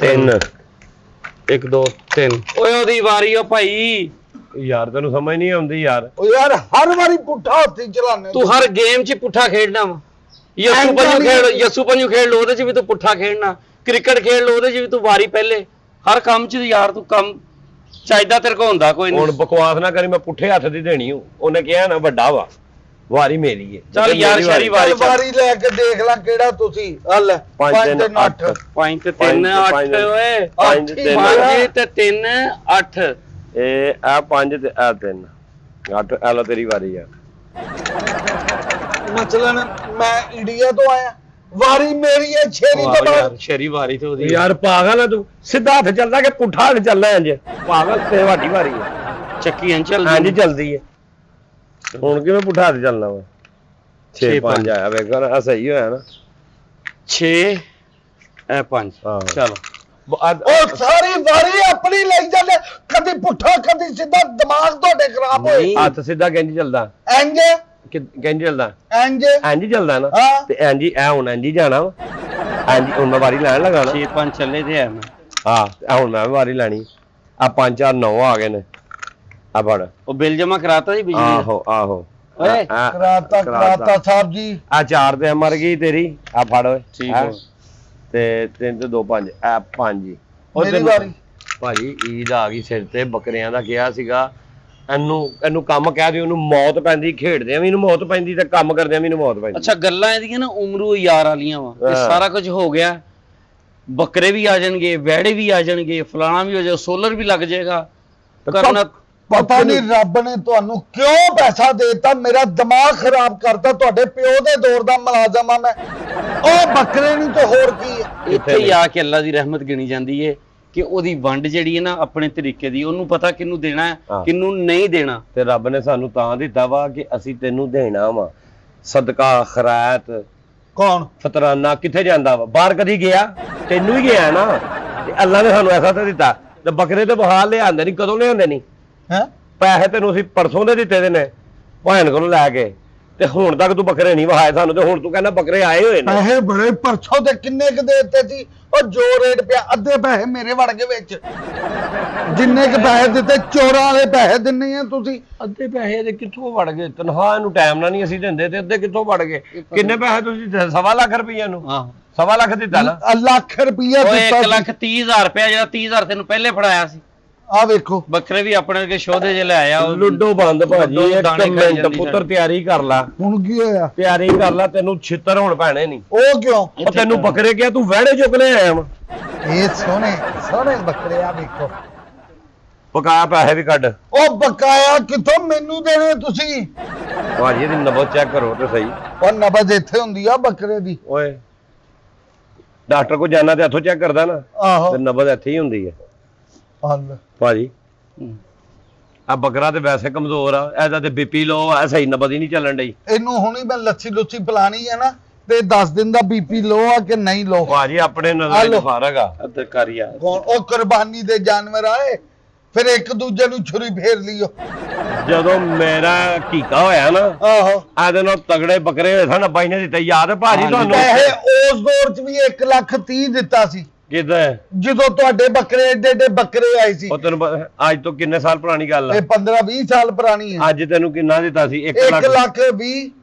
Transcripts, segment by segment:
3 1 2 3 ਓਏ ਉਹਦੀ ਵਾਰੀ ਓ ਭਾਈ यार तेन समझ नहीं आती यार ओ यार हर बारी पुट्ठा हत्थी चलाने तू हर गेम च पुट्ठा खेलना वा यस्सू पंजू खेल लो भी तू पुट्ठा खेलना क्रिकेट खेल लो भी तू वारी पहले हर काम च यार तू कम चाहिदा तेरे को हुंदा कोई नहीं हुण बकवास ना करी मैं पुट्ठे हत्थ दी देनी हूं उन्हें कहा ना बड़ा वा वारी मेरी है चल यार शरी वारी लेके देख ला केड़ा तुसी हल 5 3 8 5 ते 3 8 ओए 5 ते 3 8 आ 5 ते आ 3 8 आला तेरी वारी है मचलन मैं इंडिया तो आया वारी मेरी है छेरी तो यार शरी वारी तो ओदी यार पागल है तू सीधा हाथ चलदा के पुट्ठा हाथ चलना है पागल ते वाटी वारी है चक्की हैं चल हां जी चलदी है हुण किवें पुट्ठा हाथ चलना वा 6 5 आया वेखो ना सही होया ना 6 ए 5 चलो ओ सारी वारी अपनी लग जाने कदी पुट्ठा कदी सीधा दिमाग तोड़े खराब होए हाथ सीधा किंज चलदा इंज किंज चलदा इंज चलदा ना ते इंज ए हुण इंज जाना इंज हुण मैं वारी लैन लगाना 6 5 चले थे मैं हां हुण मैं वारी लैनी आ 5 4 9 आ गए ने आ बड़ ओ बिल जमा कराता जी बिजली आहो आहो ओए कराता साहब जी आ 4 ते मर गई तेरी आ फड़ ओए ठीक है ਤੇ 3 ਤੇ 2 5 ਆ 5 ਜੀ ਮੇਰੀ ਵਾਰੀ ਭਾਜੀ ਈਦ ਆ ਗਈ ਸਿਰ ਤੇ ਬੱਕਰੀਆਂ ਦਾ ਕਿਹਾ ਸੀਗਾ ਇਹਨੂੰ ਕੰਮ ਕਹਿ ਦਿਓ ਉਹਨੂੰ ਮੌਤ ਪੈਂਦੀ ਖੇਡਦੇ ਆ ਵੀ ਇਹਨੂੰ ਮੌਤ ਪੈਂਦੀ ਤੇ ਕੰਮ ਕਰਦੇ ਆ ਵੀ ਇਹਨੂੰ ਮੌਤ ਪੈਂਦੀ ਅੱਛਾ ਗੱਲਾਂ ਇਹਦੀਆਂ ਨਾ ਉਮਰੂ ਯਾਰ ਵਾਲੀਆਂ ਵਾ ਇਹ ਸਾਰਾ ਕੁਝ ਹੋ ਗਿਆ ਬੱਕਰੇ ਵੀ ਆ ਜਾਣਗੇ ਵਹਿੜੇ ਵੀ ਆ ਜਾਣਗੇ ਫਲਾਣਾ ਵੀ ਹੋ ਜਾਏ ਸੋਲਰ ਵੀ ਲੱਗ ਜਾਏਗਾ ਕਰਨਾ पता नहीं रब ने तुहानू क्यों पैसा देता मेरा दिमाग खराब करता तुहाडे प्यो दे दौर दा मुलाजम मैं ओ बकरे नहीं तो होर की है ਇੱਥੇ ਹੀ ਆ ਕੇ ਅੱਲਾ ਦੀ ਰਹਿਮਤ ਗਿਣੀ ਜਾਂਦੀ ਏ ਕਿ ਉਹਦੀ ਵੰਡ ਜਿਹੜੀ ਹੈ ਨਾ ਆਪਣੇ ਤਰੀਕੇ ਦੀ ਉਹਨੂੰ ਪਤਾ ਕਿਹਨੂੰ ਦੇਣਾ ਹੈ ਕਿਹਨੂੰ ਨਹੀਂ ਦੇਣਾ ਤੇ ਰੱਬ ਨੇ ਸਾਨੂੰ ਤਾਂ ਦਿੱਤਾ ਵਾ ਕਿ ਅਸੀਂ ਤੈਨੂੰ ਦੇਣਾ ਵਾ ਸਦਕਾ ਖੈਰਾਤ कौन ਫਤਰਾਨਾ ਕਿੱਥੇ ਜਾਂਦਾ ਵਾ ਬਾਹਰ ਕਦੀ ਗਿਆ ਤੈਨੂੰ ਹੀ ਗਿਆ ਨਾ ਤੇ ਅੱਲਾ ਨੇ ਸਾਨੂੰ ਐਸਾ ਤਾਂ ਦਿੱਤਾ ਤੇ ਬੱਕਰੇ ਤੇ ਬਹਾਲ ਲਿਆਂਦੇ ਨਹੀਂ ਕਦੋਂ ਲਿਆਂਦੇ ਨਹੀਂ है ਪੈਸੇ ਤੈਨੂੰ ਅਸੀਂ ਪਰਸੋਂ ਦੇ ਦਿੱਤੇ ਦੇ ਨੇ ਭੈਣ ਕੋਲੋਂ ਲੈ ਕੇ ਤੇ ਹੁਣ ਤੱਕ ਤੂੰ ਬੱਕਰੇ ਨਹੀਂ ਵਹਾਏ ਸਾਨੂੰ ਤੇ ਹੁਣ ਤੂੰ ਕਹਿੰਦਾ ਬੱਕਰੇ ਆਏ ਹੋਏ ਨੇ ਪੈਸੇ ਬੜੇ ਪਰਸੋਂ ਦੇ ਕਿੰਨੇ ਕ ਦੇਤੇ ਸੀ ਉਹ ਜੋ ਰੇਟ ਪਿਆ ਅੱਧੇ ਪੈਸੇ ਮੇਰੇ ਵੜ ਗਏ ਵਿੱਚ ਜਿੰਨੇ ਕ ਪੈਸੇ ਦਿੱਤੇ ਚੋਰਾਂ ਵਾਲੇ ਪੈਸੇ ਦਿੰਨੇ ਆ ਤੁਸੀਂ ਅੱਧੇ ਪੈਸੇ ਦੇ ਕਿੱਥੋਂ ਵੜ ਗਏ ਤਨਖਾਹ ਨੂੰ ਟਾਈਮ ਨਾਲ ਨਹੀਂ ਅਸੀਂ ਦਿੰਦੇ ਤੇ ਅੱਧੇ ਕਿੱਥੋਂ ਵੜ ਗਏ ਕਿੰਨੇ ਪੈਸੇ ਤੁਸੀਂ 1.5 ਲੱਖ ਰੁਪਈਆ ਨੂੰ ਆਹੋ 1.5 ਲੱਖ ਦਿੱਤਾ ਨਾ ਲੱਖ ਰੁਪਈਆ ਓਏ ਦਿੱਤਾ 1,30,000 ਰੁਪਇਆ ਜਿਹੜਾ 30,000 ਤੈਨੂੰ ਪਹਿਲੇ ਫੜਾਇਆ ਸੀ ਆ ਵੇਖੋ ਬੱਕਰੇ ਵੀ ਆਪਣੇ ਕੇ ਸ਼ੋਧੇ ਜੇ ਲੈ ਆਇਆ ਲੁੱਡੋ ਬੰਦ ਭਾਜੀ ਇੱਕ ਮਿੰਟ ਪੁੱਤਰ ਤਿਆਰੀ ਕਰ ਲੈ ਹੁਣ ਕੀ ਹੋਇਆ ਤਿਆਰੀ ਕਰ ਲੈ ਤੈਨੂੰ ਛਿੱਤਰ ਹੋਣ ਪੈਣੇ ਨਹੀਂ ਉਹ ਕਿਉਂ ਉਹ ਤੈਨੂੰ ਬੱਕਰੇ ਕਿਹਾ ਤੂੰ ਵਿਹੜੇ ਚੁੱਕ ਲੈ ਆਇਆ ਵਾ ਇਹ ਸੋਹਣੇ ਸੋਹਣੇ ਬੱਕਰੇ ਆ ਵੇਖੋ ਪਕਾਇਆ ਪੈਸੇ ਵੀ ਕੱਢ ਉਹ ਬਕਾਇਆ ਕਿੱਥੋਂ ਮੈਨੂੰ ਦੇਣੇ ਤੁਸੀਂ ਭਾਜੀ ਇਹਦੀ ਨਬਜ਼ ਚੈੱਕ ਕਰੋ ਤੇ ਸਹੀ ਉਹ ਨਬਜ਼ ਇੱਥੇ ਹੁੰਦੀ ਆ ਬੱਕਰੇ ਦੀ ਓਏ ਡਾਕਟਰ ਕੋ ਜਾਣਾ ਤੇ ਹੱਥੋਂ ਚੈੱਕ ਕਰਦਾ ਨਾ ਆਹੋ ਤੇ ਨਬਜ਼ ਇੱਥੇ ਹੀ ਹੁੰਦੀ ਹੈ ਹੱਲ ਭਾਜੀ ਆ ਬੱਕਰਾ ਤੇ ਵੈਸੇ ਕਮਜ਼ੋਰ ਆ ਇਹਦਾ ਤੇ ਬੀਪੀ ਲੋ ਆ ਸਹੀ ਨਬਜ਼ ਹੀ ਨਹੀਂ ਚੱਲਣ ਡਈ ਇਹਨੂੰ ਹੁਣੀ ਮੈਂ ਲੱਸੀ ਲੁੱਸੀ ਪਿਲਾਣੀ ਹੈ ਨਾ ਤੇ 10 ਦਿਨ ਦਾ ਬੀਪੀ ਲੋ ਆ ਕਿ ਨਹੀਂ ਲੋ ਭਾਜੀ ਆਪਣੇ ਨਜ਼ਰ ਵਿੱਚ ਫਰਕ ਆ ਅਧਿਕਾਰੀ ਆ ਕੌਣ ਉਹ ਕੁਰਬਾਨੀ ਦੇ ਜਾਨਵਰ ਆਏ ਫਿਰ ਇੱਕ ਦੂਜੇ ਨੂੰ ਛੁਰੀ ਫੇਰ ਲਿਓ ਜਦੋਂ ਮੇਰਾ ਕੀਕਾ ਹੋਇਆ ਨਾ ਆਹੋ ਆਦੇ ਨਾਲ ਤਗੜੇ ਬੱਕਰੇ ਹੋਏ ਸਨ ਬਾਈ ਨੇ ਦਿੱਤੇ ਯਾਦ ਭਾਜੀ ਤੁਹਾਨੂੰ ਪੈਸੇ ਉਸ ਦੌਰ ਚ ਵੀ 1,30,000 ਦਿੱਤਾ ਸੀ ਕਿਦਾਂ ਜਦੋਂ ਤੁਹਾਡੇ ਬੱਕਰੇ ਏਡੇ ਏਡੇ ਬੱਕਰੇ ਆਏ ਸੀ ਉਹ ਤੈਨੂੰ ਅੱਜ ਤੋਂ ਕਿੰਨੇ ਸਾਲ ਪੁਰਾਣੀ ਗੱਲ ਆ ਇਹ 15-20 ਸਾਲ ਪੁਰਾਣੀ ਹੈ ਅੱਜ ਤੈਨੂੰ ਕਿੰਨਾ ਦਿੱਤਾ ਸੀ 1,20,25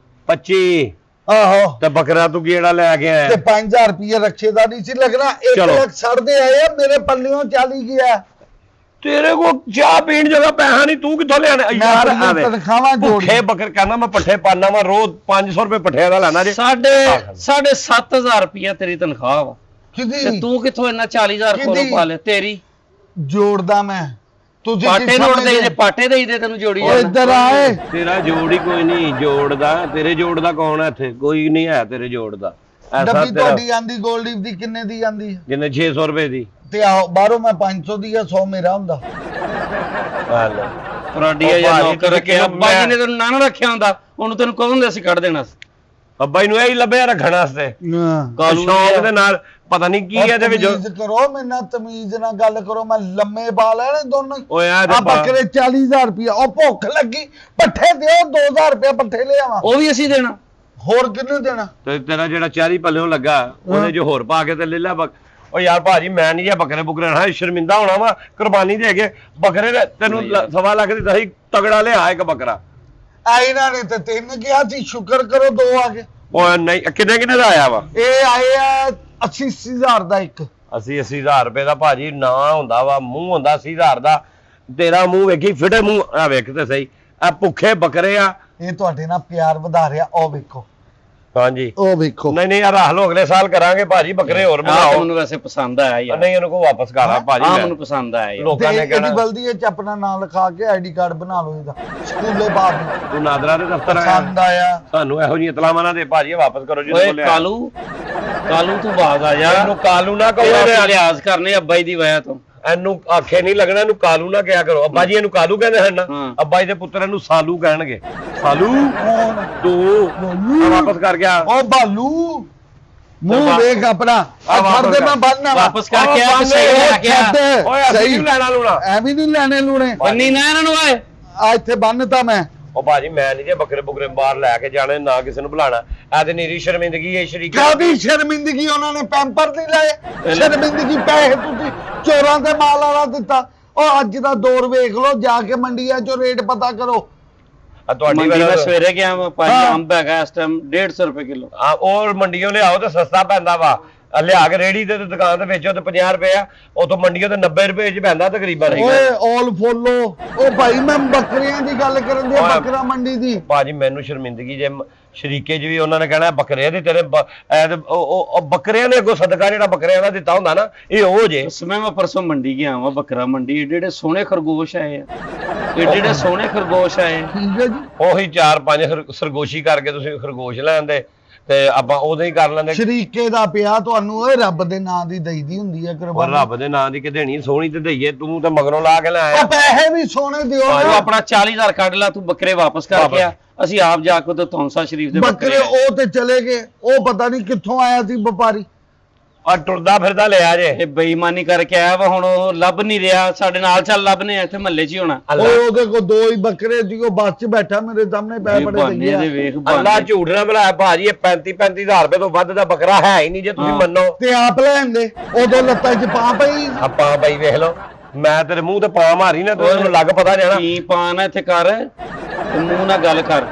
25 ਆਹੋ ਤੇ ਬੱਕਰਾ ਤੂੰ ਕਿਹੜਾ ਲੈ ਕੇ ਆਇਆ ਤੇ 5,000 ਰੁਪਏ ਰੱਖੇ ਦਾ ਨਹੀਂ ਸੀ ਲੱਗਣਾ 1 ਲੱਖ ਛੱਡਦੇ ਆਏ ਆ ਮੇਰੇ ਪੱਲਿਓਂ 40 ਗਿਆ ਤੇਰੇ ਕੋ ਚਾਹ ਪੀਣ ਜਗ੍ਹਾ ਪੈਸਾ ਨਹੀਂ ਤੂੰ ਕਿੱਥੋਂ ਲਿਆਣਾ ਯਾਰ ਆਵੇ ਤਨਖਾਹਾਂ ਜੋੜ ਭੁੱਖੇ ਬੱਕਰ ਕਹਿੰਦਾ ਮੈਂ ਪੱਠੇ ਪਾਣਾ ਵਾ ਰੋਜ਼ 500 ਰੁਪਏ ਪੱਠਿਆਂ ਦਾ ਲੈਣਾ ਜੇ 7,500 ਰੁਪਇਆ ਤੇਰੀ ਤਨਖਾਹ ਵਾ ਕਿਦੀ ਤੇ ਤੂੰ ਕਿੱਥੋਂ ਇੰਨਾ 40,000 ਕੋਲੋਂ ਪਾ ਲਿਆ ਤੇਰੀ ਜੋੜਦਾ ਮੈਂ ਤੁਸੀਂ ਪਾਟੇ ਨੋਟ ਦੇ ਜੇ ਪਾਟੇ ਦੇਈ ਦੇ ਤੈਨੂੰ ਜੋੜੀ ਉਹ ਇੱਧਰ ਆਏ ਤੇਰਾ ਜੋੜ ਹੀ ਕੋਈ ਨਹੀਂ ਜੋੜਦਾ ਤੇਰੇ ਜੋੜ ਦਾ ਕੌਣ ਹੈ ਇੱਥੇ ਕੋਈ ਨਹੀਂ ਹੈ ਤੇਰੇ ਜੋੜ ਦਾ ਡੱਬੀ ਤੁਹਾਡੀ ਆਂਦੀ ਗੋਲਡ ਲੀਫ ਦੀ ਕਿੰਨੇ ਦੀ ਆਂਦੀ ਜਿੰਨੇ 600 ਰੁਪਏ ਦੀ ਤੇ ਆਹੋ ਬਾਹਰੋਂ ਮੈਂ 500 ਦੀ ਆ 100 ਮੇਰਾ ਹੁੰਦਾ ਫਰਾਡੀਆ ਜਾਂ ਨੌਕਰ ਰੱਖਿਆ ਅੱਬਾ ਜੀ ਨੇ ਤੈਨੂੰ ਨਾ ਰੱਖਿਆ ਹੁੰਦਾ ਉਹਨੂੰ ਤੈਨੂੰ ਕਦੋਂ ਦੇ ਅਸੀਂ ਕੱਢ ਦੇਣਾ ਸੀ ਅੱਬਾ ਜੀ ਨੂੰ ਇਹ ਹੀ ਲੱਭਿਆ ਰੱਖਣ ਵਾਸਤੇ ਸ਼ੌਂਕ ਦੇ ਨਾਲ ਪਤਾ ਨਹੀਂ ਕੀ ਇਹਦੇ ਵਿੱਚ ਤਮੀਜ਼ ਕਰੋ ਮੇਰੇ ਨਾਲ ਤਮੀਜ਼ ਨਾਲ ਗੱਲ ਕਰੋ ਮੈਂ ਲੰਮੇ ਬਾਲ ਹੈ ਦੋਨੋਂ ਓਏ ਆ ਬੱਕਰੇ 40,000 ਰੁਪਇਆ ਉਹ ਭੁੱਖ ਲੱਗੀ ਪੱਠੇ ਦਿਓ 2,000 ਰੁਪਇਆ ਪੱਠੇ ਲੈ ਆਵਾਂ ਉਹ ਵੀ ਅਸੀਂ ਦੇਣਾ ਹੋਰ ਕਿੰਨੇ ਦੇਣਾ ਤੇ ਤੇਰਾ ਜਿਹੜਾ ਚਾਰੀ ਪੱਲਿਓਂ ਲੱਗਾ ਉਹਦੇ ਜੋ ਹੋਰ ਪਾ ਕੇ ਤੇ ਲੈ ਲੈ ਉਹ ਯਾਰ ਭਾਜੀ ਮੈਂ ਨਹੀਂ ਇਹ ਬੱਕਰੇ ਬੁਕਰੇ ਨਾ ਸ਼ਰਮਿੰਦਾ ਹੋਣਾ ਵਾ ਕੁਰਬਾਨੀ ਦੇ ਕੇ ਬੱਕਰੇ ਨੇ ਤੈਨੂੰ ਸਵਾ ਲੱਖ ਦੀ ਦਹੀਂ ਤਗੜਾ ਲਿਆ ਇੱਕ ਬੱਕਰਾ ਇਹਨਾਂ ਨੇ ਤੇ 3 ਕਿਹਾ ਸੀ, ਸ਼ੁਕਰ ਕਰੋ 2 ਆ ਗਏ। ਉਹ ਨਹੀਂ ਕਿੰਨੇ ਦਾ ਆਇਆ ਵਾ? ਇਹ ਆਏ ਆ 80,000 ਦਾ ਇੱਕ। 80,000 ਰੁਪਏ ਦਾ ਭਾਜੀ ਨਾ ਹੁੰਦਾ ਵਾ, ਮੂੰਹ ਹੁੰਦਾ 80,000 ਦਾ। ਤੇਰਾ ਮੂੰਹ ਵੇਖੀ ਫਿੱਟੇ ਮੂੰਹ ਆ ਵੇਖ ਤੇ ਸਹੀ, ਆ ਭੁੱਖੇ ਬੱਕਰੇ ਆ। ਇਹ ਤੁਹਾਡੇ ਨਾਲ ਪਿਆਰ ਵਧਾ ਰਿਹਾ, ਉਹ ਵੇਖੋ ਹਾਂਜੀ ਉਹ ਵੇਖੋ। ਨਹੀਂ ਯਾਰ ਰੱਖ ਲੋ, ਅਗਲੇ ਸਾਲ ਕਰਾਂਗੇ ਭਾਜੀ ਬੱਕਰੇ ਹੋਰ ਬਣਾਓ। ਮੈਨੂੰ ਵੈਸੇ ਪਸੰਦ ਆਇਆ ਯਾਰ। ਨਹੀਂ ਇਹਨੂੰ ਕੋ ਵਾਪਸ ਕਰਾ ਭਾਜੀ, ਮੈਨੂੰ ਪਸੰਦ ਆਇਆ ਯਾਰ। ਲੋਕਾਂ ਨੇ ਇਹਦੀ ਕਹਿਣਾ ਬਲਦੀ ਚ ਆਪਣਾ ਨਾਮ ਲਿਖਾ ਕੇ ਆਈਡੀ ਕਾਰਡ ਬਣਾ ਲਓ ਇਹਦਾ, ਸਕੂਲੇ ਬਾਹਰ ਨੂੰ। ਤੂੰ ਨਾਦਰਾ ਦੇ ਦਫ਼ਤਰ ਪਸੰਦ ਆਇਆ ਸਾਨੂੰ ਇਹੋ ਜਿਹੀ ਇਤਲਾਹਾਂ ਨਾ ਦੇ ਭਾਜੀ, ਵਾਪਸ ਕਰੋ ਜੀ। ਓਏ ਕਾਲੂ ਤੂੰ ਬਾਜ਼ ਆ ਜਾ। ਇਹਨੂੰ ਕਾਲੂ ਨਾ ਕਹੋ, ਇਹਨੇ ਲਿਹਾਜ਼ ਕਰਨੇ ਅੱਬਾ ਜੀ ਦੀ ਵਜ੍ਹਾ ਤੋਂ। ਇਹਨੂੰ ਆਖੇ ਨਹੀਂ ਲੱਗਣਾ, ਇਹਨੂੰ ਕਾਲੂ ਨਾ ਕਿਹਾ ਕਰੋ। ਅੱਬਾ ਜੀ ਇਹਨੂੰ ਕਾਲੂ ਕਹਿੰਦੇ ਹਨ ਨਾ, ਅੱਬਾ ਜੀ ਦੇ ਪੁੱਤਰ ਇਹਨੂੰ ਸਾਲੂ ਕਹਿਣਗੇ। ਸਾਲੂ ਤੂੰ ਵਾਪਸ ਕਰ ਗਿਆ। ਉਹ ਬਾਲੂ ਮੂੰਹ ਵੇਖ ਆਪਣਾ, ਆ ਫੜ ਦੇ ਮੈਂ ਬੰਨਣਾ ਵਾਪਸ ਕਰਕੇ ਆ, ਸਹੀ ਲੈ ਕੇ ਆ। ਓਏ ਅਸੀਂ ਨਹੀਂ ਲੈਣਾ ਲੂਣਾ, ਐਵੇਂ ਨਹੀਂ ਲੈਣੇ ਲੂਣੇ। ਬੰਨੀ ਨਾ ਇਹਨਾਂ ਨੂੰ ਓਏ। ਆ ਇੱਥੇ ਬੰਨਤਾ ਮੈਂ। ਉਹ ਬਾਜੀ ਮੈਂ ਨਹੀਂ ਜੇ ਬੱਕਰੇ ਬੁਕਰੇ ਬਾਹਰ ਲੈ ਕੇ ਜਾਣੇ, ਨਾ ਕਿਸੇ ਨੂੰ ਬੁਲਾਣਾ। ਇਹ ਤੇ ਨੀਰੀ ਸ਼ਰਮਿੰਦਗੀ ਹੈ ਸ਼ਰੀਕਾ। ਕਾਦੀ ਸ਼ਰਮਿੰਦਗੀ? ਉਹਨਾਂ ਨੇ ਪੈਂਪਰ ਨਹੀਂ ਲਾਏ। ਸ਼ਰਮਿੰਦਗੀ ਪੈਸੇ ਤੁਸੀਂ ਚੋਰਾਂ ਦੇ ਮਾਲ ਵਾਲਾ ਦਿੱਤਾ। ਉਹ ਅੱਜ ਦਾ ਦੌਰ ਵੇਖ ਲਓ, ਜਾ ਕੇ ਮੰਡੀਆਂ ਚੋਂ ਰੇਟ ਪਤਾ ਕਰੋ। ਆ ਤੁਹਾਡੀ ਮੰਡੀ ਮੈਂ ਸਵੇਰੇ ਗਿਆ ਵਾ, ਭਾਜੀ ਅੰਬ ਹੈਗਾ ਇਸ ਟਾਈਮ 150 ਰੁਪਏ ਕਿਲੋ। ਆ ਉਹ ਮੰਡੀੋਂ ਲਿਆਓ ਤੇ ਸਸਤਾ ਪੈਂਦਾ ਵਾ। ਲਿਆ ਕੇ ਰੇੜੀ ਤੇ ਦੁਕਾਨ ਤੇ ਵੇਚੋ ਤੇ 50 ਰੁਪਏ ਆ, ਉਥੋਂ ਮੰਡੀਆਂ ਤੇ 90 ਰੁਪਏ ਚ ਪੈਂਦਾ ਤਕਰੀਬਨ। ਓਏ ਆਲ ਫੋਲੋ। ਉਹ ਭਾਈ ਮੈਂ ਬੱਕਰੀਆਂ ਦੀ ਗੱਲ ਕਰਨ ਦੀ, ਬੱਕਰਾ ਮੰਡੀ ਦੀ। ਭਾਜੀ ਮੈਨੂੰ ਸ਼ਰਮਿੰਦਗੀ ਜੇ ਸ਼ਰੀਕੇ 'ਚ ਵੀ ਉਹਨਾਂ ਨੇ ਕਹਿਣਾ ਬੱਕਰੇ ਦੇ ਤੇਰੇ ਉਹ ਬੱਕਰਿਆਂ ਨੇ ਅੱਗੋਂ ਸਦਕਾ ਜਿਹੜਾ ਬੱਕਰਿਆਂ ਦਾ ਦਿੱਤਾ ਹੁੰਦਾ ਨਾ, ਇਹ ਉਹ ਜੇ। ਮੈਂ ਪਰਸੋਂ ਮੰਡੀ ਗਿਆ ਵਾਂ, ਬੱਕਰਾ ਮੰਡੀ। ਏਡੇ ਸੋਹਣੇ ਖਰਗੋਸ਼ ਆਏ ਆ, ਏਡੇ ਸੋਹਣੇ ਖਰਗੋਸ਼ ਆਏ। ਠੀਕ ਹੈ ਜੀ। ਉਹੀ 4-5 ਸਰਗੋਸ਼ੀ ਕਰਕੇ ਤੁਸੀਂ ਖਰਗੋਸ਼ ਲੈਂਦੇ ਤੇ ਆਪਾਂ ਉਦੋਂ ਹੀ ਕਰ ਲੈਂਦੇ। ਸ਼ਰੀਕੇ ਦਾ ਪਿਆ ਤੁਹਾਨੂੰ, ਓਏ ਰੱਬ ਦੇ ਨਾਂ ਦੀ ਦਈਦੀ ਹੁੰਦੀ ਹੈ ਕੁਰਬਾਨੀ। ਰੱਬ ਦੇ ਨਾਂ ਦੀ ਕਿ ਦੇਣੀ ਸੋਹਣੀ ਤੇ ਦਈਏ, ਤੂੰ ਤੇ ਮਗਰੋਂ ਲਾ ਕੇ ਲੈ ਆਇਆ। ਉਹ ਪੈਸੇ ਵੀ ਸੋਹਣੇ ਦਿਓ ਤੂੰ ਨਾ। ਆਪਣਾ 40,000 ਕੱਢ ਲਾ, ਤੂੰ ਬੱਕਰੇ ਵਾਪਸ ਕਰਕੇ ਆ। ਅਸੀਂ ਆਪ ਜਾ ਕੇ ਤੇ ਤੌਂਸਾ ਸ਼ਰੀਫ ਦੇ ਬੱਕਰੇ ਉਹ ਤੇ ਚਲੇ ਗਏ, ਉਹ ਪਤਾ ਨਹੀਂ ਕਿੱਥੋਂ ਆਇਆ ਸੀ ਵਪਾਰੀ। ਆ ਟੁਰਦਾ ਫਿਰਦਾ ਲਿਆ ਜੇ। ਇਹ ਬੇਈਮਾਨੀ ਕਰਕੇ ਆਇਆ ਵਾ, ਹੁਣ ਉਹ ਲੱਭ ਨਹੀਂ ਰਿਹਾ। ਸਾਡੇ ਨਾਲ ਚੱਲ ਲੱਭਨੇ, ਇੱਥੇ ਮਹੱਲੇ 'ਚ ਹੀ ਹੋਣਾ। ਉਹਦੇ ਕੋਲ 2 ਹੀ ਬੱਕਰੇ ਸੀ, ਉਹ ਬੱਸ 'ਚ ਬੈਠਾ ਮੇਰੇ ਸਾਹਮਣੇ ਪੈ ਬੜੇ ਅੱਲਾ ਝੂਠ ਨਾ ਬੁਲਾਇਆ ਭਾਜੀ, ਇਹ 35,000 ਰੁਪਏ ਤੋਂ ਵੱਧ ਦਾ ਬੱਕਰਾ ਹੈ ਹੀ ਨਹੀਂ ਜੇ ਤੁਸੀਂ ਮੰਨੋ ਤੇ ਆਪ ਲੈਂਦੇ। ਉਦੋਂ ਲੱਤਾਂ 'ਚ ਪਾ ਪਈ। ਆਪਾਂ ਬਾਈ ਵੇਖ ਲਓ, ਮੈਂ ਤੇਰੇ ਮੂੰਹ ਤੇ ਪਾ ਮਾਰੀ ਨਾ, ਤੈਨੂੰ ਲੱਗ ਪਤਾ ਜਾਣਾ ਕੀ ਪਾਣਾ ਇੱਥੇ ਕਰ ਤੇ ਮੂੰਹ ਨਾਲ ਗੱਲ ਕਰ।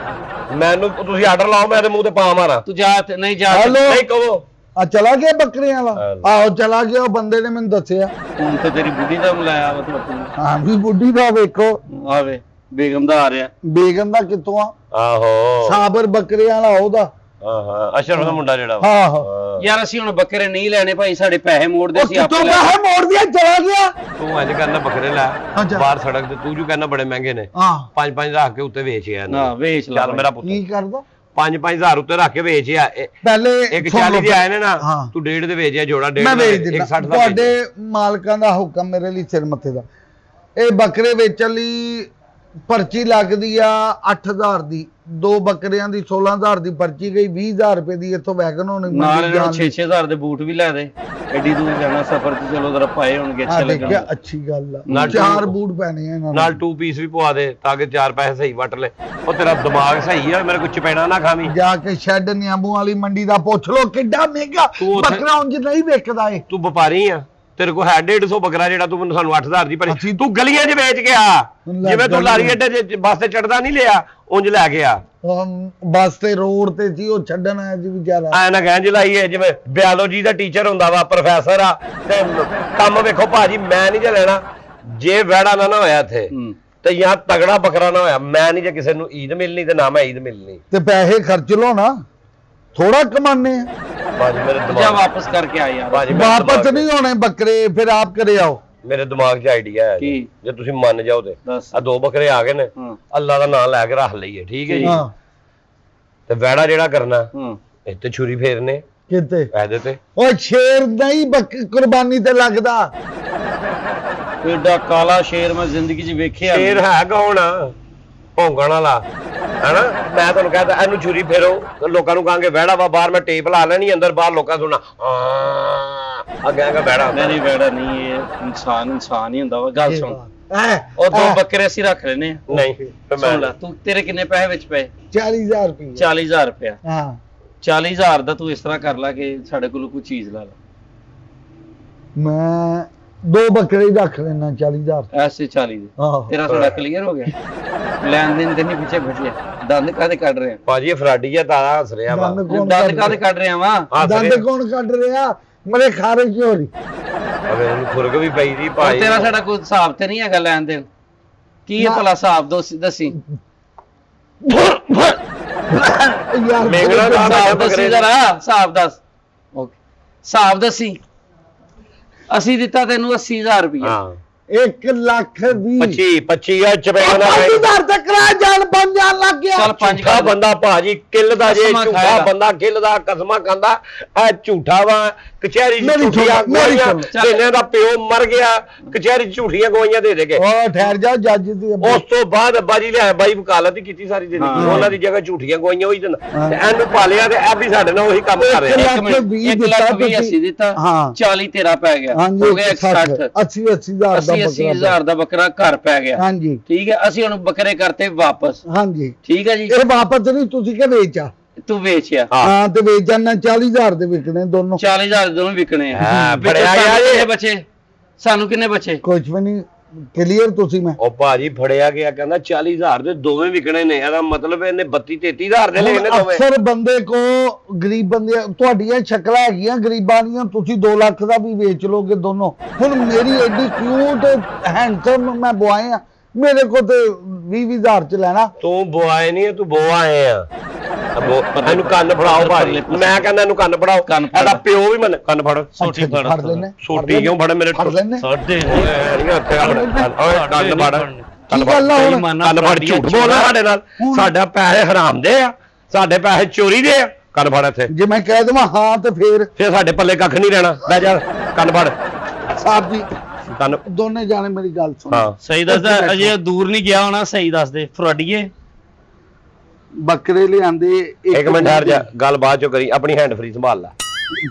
ਮੈਨੂੰ ਤੁਸੀਂ ਆਰਡਰ ਲਾਓ, ਮੈਂ ਤੇ ਮੂੰਹ ਤੇ ਪਾ ਮਾਰਾਂ। ਤੂੰ ਜਾ ਨਹੀਂ ਜਾ, ਨਹੀਂ ਕਹੋ। ਆ ਚਲਾ ਗਿਆ ਬੱਕਰੀਆਂ ਵਾਲਾ। ਆਹੋ ਚਲਾ ਗਿਆ, ਉਹ ਬੰਦੇ ਨੇ ਮੈਨੂੰ ਦੱਸਿਆ। ਹੁਣ ਤੇ ਤੇਰੀ ਬੁੱਢੀ ਦਾ ਮਿਲਾਇਆ ਵਾ ਤੂੰ ਆਪਣੀ। ਹਾਂ ਵੀ ਬੁੱਢੀ ਦਾ ਵੇਖੋ, ਆਵੇ ਬੇਗਮ ਦਾ ਆ ਰਿਹਾ। ਬੇਗਮ ਦਾ ਕਿੱਥੋਂ ਆ? ਆਹੋ ਸਾਬਰ ਬੱਕਰੀਆਂ ਵਾਲਾ ਉਹਦਾ। ਹਾਂ ਅਸ਼ਰਫ ਦਾ ਮੁੰਡਾ ਜਿਹੜਾ। ਆਹੋ ਯਾਰ ਅਸੀਂ ਹੁਣ ਬੱਕਰੇ ਨਹੀਂ ਲੈਣੇ ਭਾਈ, ਸਾਡੇ ਪੈਸੇ ਮੋੜਦੇ ਉਹ ਸੀ ਕਿੱਥੋਂ ਆਪੇ। ਪੈਸੇ ਮੋੜ ਦਿਆ, ਚਲਾ ਗਿਆ। ਤੂੰ ਇੰਜ ਕਰਨਾ ਬੱਕਰੇ ਲੈ ਅੱਛਾ। ਬਾਹਰ ਸੜਕ ਤੇ, ਤੂੰ ਜੋ ਕਹਿੰਦਾ ਬੜੇ ਮਹਿੰਗੇ ਨੇ। ਹਾਂ 5-5 ਰੱਖ ਕੇ ਉੱਤੇ ਵੇਚਿਆ ਨਾ ਵੇਚ ਲਾ ਚੱਲ ਮੇਰਾ ਪੁੱਤ, ਕੀ ਕਰਦਾ? 5-5 ਉੱਤੇ ਰੱਖ ਕੇ ਵੇਚਿਆ। ਪਹਿਲੇ ਇੱਕ 40 ਦੇ ਆਏ ਨੇ ਨਾ, ਹਾਂ। ਤੂੰ 1.5 ਦੇ ਵੇਚਿਆ ਜੋੜਾ, 1.5 ਮੈਂ ਵੇਚ ਦਿੰਦਾ। 160 ਦਾ ਤੁਹਾਡੇ ਮਾਲਕਾਂ ਦਾ ਹੁਕਮ ਮੇਰੇ ਲਈ ਸਿਰ ਮੱਥੇ ਦਾ। ਇਹ ਬੱਕਰੇ ਵੇਚਣ ਲਈ ਪਰਚੀ ਲੱਗਦੀ ਆ 8,000 ਦੀ। 2 ਬੱਕਰਿਆਂ ਦੀ 16,000 ਦੀ ਪਰਚੀ ਗਈ, 20,000 ਰੁਪਏ ਦੀ ਇੱਥੋਂ ਵੈਗਨ ਹੋਣੀ। ਨਾਲ 6-6,000 ਦੇ ਬੂਟ ਵੀ ਲੈ ਦੇ, ਐਡੀ ਦੂਰ ਜਾਣਾ ਸਫ਼ਰ ਤੇ, ਚਲੋ ਜ਼ਰਾ ਪਾਏ ਹੋਣਗੇ ਅੱਛੇ ਲੱਗਣਗੇ। ਅੱਛੀ ਗੱਲ ਆ। ਨਾਲ 4 ਬੂਟ ਪੈਣੇ ਆ ਇਹਨਾਂ ਨਾਲ 2 ਪੀਸ ਵੀ ਪਵਾ ਦੇ ਤਾਂ ਕਿ 4 ਪੈਸੇ ਸਹੀ ਵਟ ਲੈ। ਉਹ ਤੇਰਾ ਦਿਮਾਗ ਸਹੀ ਆ, ਮੇਰੇ ਕੁਝ ਪੈਣਾ ਨਾ ਖਾਵੀਂ। ਜਾ ਕੇ ਸ਼ੈੱਡ ਨਿਆਂਬੂ ਵਾਲੀ ਮੰਡੀ ਦਾ ਪੁੱਛ ਲੋ, ਕਿੱਡਾ ਮਹਿੰਗਾ ਬੱਕਰਾ ਉਂਝ ਨਹੀਂ ਵੇਚਦਾ ਏ। ਤੂੰ ਵਪਾਰੀ ਆ, ਤੇਰੇ ਕੋਲ ਹੈ 150 ਬੱਕਰਾ ਜਿਹੜਾ ਤੂੰ ਮੈਨੂੰ ਸਾਨੂੰ 8,000 ਦੀ ਭਰੀ। ਤੂੰ ਗਲੀਆਂ 'ਚ ਵੇਚ ਕੇ ਆ, ਜਿਵੇਂ ਤੂੰ ਲਾਰੀ ਅੱਡੇ 'ਚ ਬੱਸ ਤੇ ਚੜਦਾ ਨਹੀਂ ਲਿਆ, ਉਂਝ ਲੈ ਕੇ ਆ। ਬੱਸ ਤੇ ਰੋਡ ਤੇ ਸੀ, ਉਹ ਛੱਡਣ ਆਇਆ ਸੀ ਵਿਚਾਰਾ। ਐ ਨਾ ਗੈਂਜ ਲਾਈ ਹੈ ਜਿਵੇਂ ਬਿਓਲੋਜੀ ਦਾ ਟੀਚਰ ਹੁੰਦਾ ਵਾ, ਪ੍ਰੋਫੈਸਰ ਆ। ਤੇ ਕੰਮ ਵੇਖੋ ਭਾਜੀ, ਮੈਂ ਨਹੀਂ ਜੇ ਲੈਣਾ ਜੇ ਵੈੜਾ ਨਾ ਹੋਇਆ ਇੱਥੇ ਤੇ ਜਾਂ ਤਗੜਾ ਬੱਕਰਾ ਨਾ ਹੋਇਆ, ਮੈਂ ਨਹੀਂ ਜੇ ਕਿਸੇ ਨੂੰ ਈਦ ਮਿਲਣੀ ਤੇ ਨਾ ਮੈਂ ਈਦ ਮਿਲਣੀ। ਤੇ ਪੈਸੇ ਖਰਚ ਲੋ ਨਾ, ਥੋੜਾ ਕਮਾਨੇ ਆ। ਭਾਜੀ ਮੇਰੇ ਜਾ ਦਿਮਾਗ ਵਾਪਸ ਕਰਕੇ ਆ ਯਾਰ। ਵਾਪਸ ਨਹੀਂ ਹੋਣੇ ਬੱਕਰੇ, ਫਿਰ ਆਪ ਕਰੇ ਆਓ। ਮੇਰੇ ਦਿਮਾਗ 'ਚ ਆਈਡੀਆ ਹੈ ਕੀ? ਜੇ ਤੁਸੀਂ ਮੰਨ ਜਾਓ ਤੇ ਦੱਸ। ਆ 2 ਬੱਕਰੇ ਆ ਗਏ ਨੇ, ਅੱਲਾ ਦਾ ਨਾਮ ਲੈ ਕੇ ਰੱਖ ਲਈਏ, ਠੀਕ ਹੈ ਜੀ। ਹਾਂ ਤੇ ਵੈੜਾ ਜਿਹੜਾ ਕਰਨਾ ਇੱਥੇ ਛੁਰੀ ਫੇਰਨੇ ਕਿਤੇ ਇਹਦੇ ਤੇ। ਉਹ ਸ਼ੇਰ ਨਹੀਂ ਕੁਰਬਾਨੀ ਤੇ ਲੱਗਦਾ। ਏਡਾ ਕਾਲਾ ਸ਼ੇਰ ਮੈਂ ਜ਼ਿੰਦਗੀ 'ਚ ਵੇਖਿਆ। ਸ਼ੇਰ ਹੈ ਕੌਣ ਭੌਂਕਣ ਵਾਲਾ ਹੈਨਾ? ਮੈਂ ਤੁਹਾਨੂੰ ਕਹਿੰਦਾ ਇਹਨੂੰ ਛੁਰੀ ਫੇਰੋ, ਲੋਕਾਂ ਨੂੰ ਕਹਾਂਗੇ ਵੈੜਾ ਵਾ, ਬਾਹਰ ਮੈਂ ਟੇਪ ਲਾ ਲੈਣੀ, ਅੰਦਰ ਬਾਹਰ ਲੋਕਾਂ ਸੁਣਨਾ ਅੱਗੇ ਆਗਾ ਵੈੜਾ। ਨਹੀਂ ਵੈੜਾ ਨਹੀਂ, ਇਹ ਇਨਸਾਨ ਹੀ ਹੁੰਦਾ ਵਾ। ਗੱਲ ਸੁਣ, ਉਹ 2 ਬੱਕਰੇ ਅਸੀਂ ਰੱਖ ਲੈਨੇ ਆ। ਨਹੀਂ ਸੁਣ ਲੈ, ਤੂੰ ਤੇਰੇ ਕਿੰਨੇ ਪੈਸੇ ਵਿੱਚ ਪਏ? 40,000 ਰੁਪਏ। 40,000 ਰੁਪਇਆ। ਹਾਂ 40,000 ਦਾ ਤੂੰ ਇਸ ਤਰ੍ਹਾਂ ਕਰ ਲਾ ਕਿ ਸਾਡੇ ਕੋਲ ਕੋਈ ਚੀਜ਼ ਲਾ ਲਾ। ਮੈਂ 2 ਬੱਕਰੇ ਹੀ ਰੱਖ ਲੈਣਾ 40,000 ਐਸੇ 40 ਦੇ ਆਹੋ ਤੇਰਾ ਥੋੜਾ ਕਲੀਅਰ ਹੋ ਗਿਆ ਲੈਣ ਦੇਣ ਤੇ ਨਹੀਂ ਪਿੱਛੇ ਬਚਿਆ ਦੰਦ ਕਾਹਦੇ ਕੱਢ ਰਹੇ ਭਾਜੀ ਇਹ ਫਰਾਡੀ ਆ ਤਾਰਾ ਹੱਸ ਰਿਹਾ ਵਾ ਦੰਦ ਆ ਕੌਣ ਦੰਦ ਕੱਢ ਕਾਹਦੇ ਕੱਢ ਰਹੇ ਆ ਵਾ ਹੱਸ ਦੰਦ ਰਿਹਾ ਕੌਣ ਕੱਢ ਰਿਹਾ ਮੇਰੇ ਖਾਰਸ਼ ਹੋ ਰਹੀ ਅਬੇ ਉਹਨੂੰ ਖੁਰਕ ਵੀ ਪਈ ਦੀ ਉਹ ਭਾਈ ਤੇਰਾ ਸਾਡਾ ਕੋਈ ਹਿਸਾਬ ਤੇ ਨਹੀਂ ਹੈਗਾ ਲੈਣ ਦੇਣ ਕੀ ਹੈ ਭਲਾ ਹਿਸਾਬ ਦੱਸੀ ਯਾਰ ਮੇਗਣਾ ਦਾ ਹਿਸਾਬ ਦੱਸੀ ਬੱਕਰੇ ਜਰਾ ਹਿਸਾਬ ਦੱਸ ਓਕੇ ਹਿਸਾਬ ਦੱਸੀ ਅਸੀਂ ਦਿੱਤਾ ਤੈਨੂੰ 80000 ਰੁਪਏ ਹਾਂ 1,20,000 25 ਆ ਚਪੇੜਾ ਨਾ 5,000 ਤੱਕ ਰਾ ਜਾਨ ਬਣ ਜਾਣ ਲੱਗ ਗਿਆ ਚੱਲ 5 ਝੂਠਾ ਬੰਦਾ ਭਾਜੀ ਕਿੱਲ ਦਾ ਜੇ ਕਸਮਾਂ ਝੂਠਾ ਖਾਏਗਾ। ਬੰਦਾ ਕਿੱਲ ਦਾ ਕਸਮਾਂ ਖਾਂਦਾ ਆ ਝੂਠਾ ਵਾ ਕਚਹਿਰੀ ਚ ਮੇਰੀ ਝੂਠੀਆਂ ਸੁਣ, ਮੇਰੀ ਗਵਾਈਆਂ ਸੁਣ। ਜਿਹਨਾਂ ਦਾ ਪਿਓ ਮਰ ਗਿਆ ਕਚਹਿਰੀ ਚ ਝੂਠੀਆਂ ਗਵਾਈਆਂ ਦੇ ਦੇ ਕੇ ਉਹ ਠਹਿਰ ਜਾ ਜੱਜ ਦੀ ਉਸ ਤੋਂ ਬਾਅਦ ਅੱਬਾ ਜੀ ਲਿਆ ਬਾਈ ਵਕਾਲਤ ਹੀ ਕੀਤੀ ਸਾਰੀ ਜ਼ਿੰਦਗੀ ਹਾਂ। ਉਹਨਾਂ ਦੀ ਜਗ੍ਹਾ ਝੂਠੀਆਂ ਗਵਾਈਆਂ ਹੋਈ ਦਿੰਦਾ ਹਾਂ। ਤੇ ਇਹਨੂੰ ਪਾਲਿਆ ਤੇ ਇਹ ਵੀ ਸਾਡੇ ਨਾਲ ਉਹੀ ਕੰਮ ਕਰ ਰਿਹਾ ਇੱਕ ਇੱਕ ਮਿੰਟ, 20 ਇੱਕ ਦਿੱਤਾ ਲੱਖ 20 ਤੁਸੀਂ। ਅਸੀਂ ਦਿੱਤਾ ਹਾਂ। 40 ਤੇਰਾ ਪੈ ਗਿਆ ਹਾਂਜੀ ਹੋ ਗਿਆ 160 80,000 ਦਾ 80,000 ਦਾ ਬੱਕਰਾ ਘਰ ਪੈ ਗਿਆ ਹਾਂਜੀ ਠੀਕ ਹੈ ਅਸੀਂ ਹੁਣ ਬੱਕਰੇ ਕਰਤੇ ਵਾਪਸ ਹਾਂਜੀ ਠੀਕ ਹੈ ਜੀ ਇਹ ਵਾਪਸ ਨਹੀਂ ਤੁਸੀਂ ਕਿ ਵੇਚਾ ਤੂੰ ਵੇਚਿਆ ਹਾਂ। ਹਾਂ ਤੇ ਵੇਚ ਜਾਣਾ 40,000 ਦੇ ਵਿਕਣੇ ਦੋਨੋਂ 40,000 ਦੇ ਦੋਨੋਂ ਵਿਕਣੇ ਆ ਹਾਂ, ਵਿੱਚੋਂ ਫੜਿਆ ਸਾਨੂੰ ਗਿਆ ਜੀ। ਕਿੰਨੇ ਬਚੇ ਸਾਨੂੰ ਕਿੰਨੇ ਬਚੇ ਕੁਝ ਵੀ ਨਹੀਂ ਕਲੀਅਰ ਤੁਸੀਂ ਮੈਂ ਉਹ ਭਾਜੀ ਫੜਿਆ ਗਿਆ ਕਹਿੰਦਾ 40,000 ਦੇ ਦੋਵੇਂ ਵਿਕਣੇ ਨੇ ਇਹਦਾ ਮਤਲਬ ਇਹਨੇ 32-33,000 ਦੇ ਲਏ ਨੇ ਹੁਣ ਦੋਵੇਂ ਅਕਸਰ ਬੰਦੇ ਕੋ ਗਰੀਬ ਬੰਦੇ ਤੁਹਾਡੀਆਂ ਸ਼ਕਲਾਂ ਹੈਗੀਆਂ ਗਰੀਬਾਂ ਦੀਆਂ ਤੁਸੀਂ 2 ਲੱਖ ਦਾ ਵੀ ਵੇਚ ਲੋਗੇ ਦੋਨੋਂ ਹੁਣ ਮੇਰੀ ਐਡੀ ਕਿਊਟ ਹੈਂਡਸਮ ਮੈਂ ਬੁਆਏ ਆ ਮੇਰੇ ਕੋ ਤੇ 20,000 ਚ ਲੈਣਾ ਤੂੰ ਬੁਆਏ ਨਹੀਂ ਤੂੰ ਬੋਆ ਆਏ ਆ ਇਹਨੂੰ ਕੰਨ ਫੜਾਓ ਭਾਜੀ ਮੈਂ ਕਹਿੰਦਾ ਇਹਨੂੰ ਕੰਨ ਫੜਾਓ ਕੰਨ ਫੜ। ਇਹਦਾ ਪਿਓ ਵੀ ਮੰਨ ਕੰਨ ਫੜ ਸੋਟੀ ਫੜ ਫੜ ਲੈਣੇ ਸੋਟੀ ਕਿਉਂ ਫੜ ਮੇਰੇ ਫੜ ਲੈਣੇ ਸਾਡੇ ਨਹੀਂ ਉੱਥੇ ਆ ਓਏ ਕੰਨ ਫੜ ਕੀ ਗੱਲ ਆ ਹੁਣ ਕੰਨ ਫੜ ਝੂਠ ਬੋਲਦਾ ਸਾਡੇ ਨਾਲ ਸਾਡਾ ਪੈਸੇ ਹਰਾਮ ਦੇ ਆ ਸਾਡੇ ਪੈਸੇ ਚੋਰੀ ਦੇ ਆ ਕੰਨ ਫੜ ਇੱਥੇ ਜੇ ਮੈਂ ਕਹਿ ਦਵਾਂ ਹਾਂ ਤੇ ਫੇਰ ਸਾਡੇ ਪੱਲੇ ਕੱਖ ਨਹੀਂ ਰਹਿਣਾ ਬਹਿ ਜਾ ਕੰਨ ਫੜ ਸਾਹਿਬ ਜੀ ਕੰਨ ਦੋਨੇ ਜਾਣੇ ਮੇਰੀ ਗੱਲ ਸੁਣੋ ਹਾਂ ਸਹੀ ਦੱਸਦਾ ਅਜੇ ਦੂਰ ਨਹੀਂ ਗਿਆ ਹੋਣਾ ਸਹੀ ਦੱਸ ਦੇ ਫਰਾਡੀਏ ਬੱਕਰੇ ਲਿਆਂਦੇ ਇੱਕ ਮਿੰਟ ਠਹਿਰ ਜਾ ਗੱਲ ਬਾਅਦ ਚੋਂ ਕਰੀ ਆਪਣੀ ਹੈਂਡ ਫ੍ਰੀ ਸੰਭਾਲ ਲੈ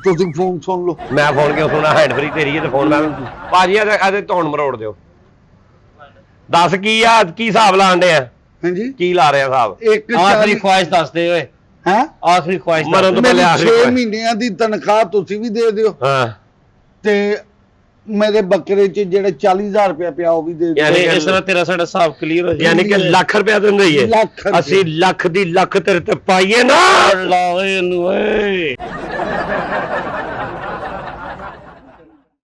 ਤੁਸੀਂ ਫੋਨ ਸੁਣ ਲਓ ਮੈਂ ਫੋਨ ਕਿਉਂ ਸੁਣਾ ਹੈਂਡ ਫ੍ਰੀ ਤੇਰੀ ਹੈ ਤੇ ਫੋਨ ਮੈਂ ਭਾਜੀ ਇਹਦੇ ਧੌਣ ਮਰੋੜ ਦਿਓ ਦੱਸ ਕੀ ਆ ਕੀ ਹਿਸਾਬ ਲਾਣ ਦੇ ਆ ਹਾਂਜੀ ਕੀ ਲਾ ਰਿਹਾ ਹਿਸਾਬ ਇੱਕ ਆਖਰੀ ਖੁਆਇਸ਼ ਦੱਸ ਦੇ ਓਏ ਹੈ ਆਖਰੀ ਖੁਆਇਸ਼ ਦੱਸ ਮਰਨ ਤੋਂ ਪਹਿਲੇ ਆਖਰੀ 6 ਖੁਆਇਸ਼। ਮਹੀਨਿਆਂ ਦੀ ਤਨਖਾਹ ਤੁਸੀਂ ਵੀ ਦੇ ਦਿਓ ਹਾਂ ਤੇ ਮੇਰੇ ਬੱਕਰੇ 'ਚ ਜਿਹੜੇ 40,000 ਰੁਪਇਆ ਪਿਆ ਉਹ ਵੀ ਦੇ ਦਿਓ ਯਾਨੀ ਇਸ ਤਰ੍ਹਾਂ ਤੇਰਾ ਸਾਡਾ ਹਿਸਾਬ ਕਲੀਅਰ ਹੋ ਯਾਨੀ ਕਿ ਲੱਖ ਰੁਪਇਆ ਦਿੰਦੇ ਹੀ ਲੱਖ ਰੁਪਇਆ। ਅਸੀਂ ਲੱਖ ਦੀ ਲੱਖ ਤੇਰੇ ਤੇ ਪਾਈਏ ਨਾ ਲਾ ਓਏ ਇਹਨੂੰ ਓਏ